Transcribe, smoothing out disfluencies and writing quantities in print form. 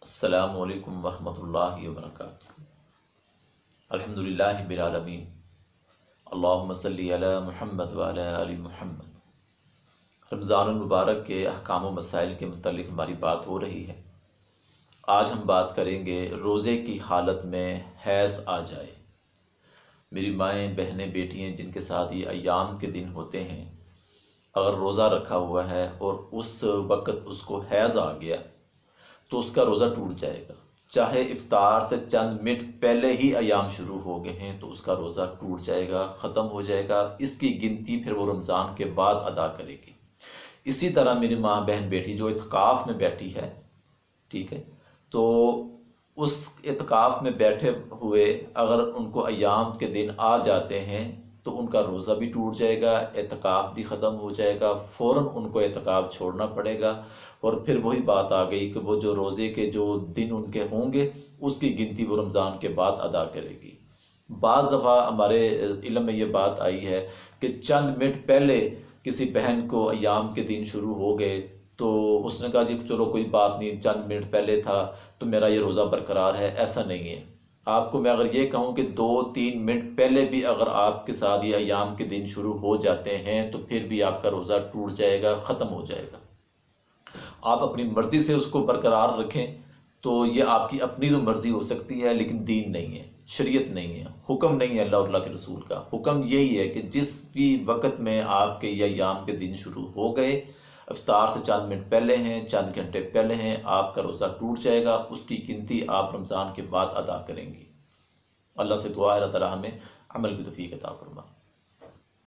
السلام علیکم ورحمۃ اللہ وبرکاتہ۔ الحمدللہ رب العالمین، اللہم صلی علی محمد وعلی آل محمد۔ رمضان المبارک کے احکام و مسائل کے متعلق ہماری بات ہو رہی ہے۔ آج ہم بات کریں گے روزے کی حالت میں حیض آ جائے۔ میری مائیں، بہنیں، بیٹیاں جن کے ساتھ یہ ایام کے دن ہوتے ہیں، اگر روزہ رکھا ہوا ہے اور اس وقت اس کو حیض آ گیا تو اس کا روزہ ٹوٹ جائے گا۔ چاہے افطار سے چند منٹ پہلے ہی ایام شروع ہو گئے ہیں تو اس کا روزہ ٹوٹ جائے گا، ختم ہو جائے گا۔ اس کی گنتی پھر وہ رمضان کے بعد ادا کرے گی۔ اسی طرح میری ماں، بہن، بیٹی جو اعتکاف میں بیٹھی ہے، ٹھیک ہے، تو اس اعتکاف میں بیٹھے ہوئے اگر ان کو ایام کے دن آ جاتے ہیں تو ان کا روزہ بھی ٹوٹ جائے گا، اعتکاف بھی ختم ہو جائے گا، فوراً ان کو اعتکاف چھوڑنا پڑے گا۔ اور پھر وہی بات آ گئی کہ وہ جو روزے کے جو دن ان کے ہوں گے اس کی گنتی وہ رمضان کے بعد ادا کرے گی۔ بعض دفعہ ہمارے علم میں یہ بات آئی ہے کہ چند منٹ پہلے کسی بہن کو ایام کے دن شروع ہو گئے تو اس نے کہا جی چلو کوئی بات نہیں، چند منٹ پہلے تھا تو میرا یہ روزہ برقرار ہے۔ ایسا نہیں ہے۔ آپ کو میں اگر یہ کہوں کہ 2-3 منٹ پہلے بھی اگر آپ کے ساتھ یہ ایام کے دن شروع ہو جاتے ہیں تو پھر بھی آپ کا روزہ ٹوٹ جائے گا، ختم ہو جائے گا۔ آپ اپنی مرضی سے اس کو برقرار رکھیں تو یہ آپ کی اپنی تو مرضی ہو سکتی ہے، لیکن دین نہیں ہے، شریعت نہیں ہے، حکم نہیں ہے اللہ اور اللہ کے رسول کا۔ حکم یہی ہے کہ جس بھی وقت میں آپ کے یہ ایام کے دن شروع ہو گئے، افطار سے چند منٹ پہلے ہیں، چند گھنٹے پہلے ہیں، آپ کا روزہ ٹوٹ جائے گا۔ اس کی گنتی آپ رمضان کے بعد ادا کریں گی۔ اللہ سے دعا ہے اللہ تعالیٰ ہمیں عمل کی توفیق عطا فرمائے۔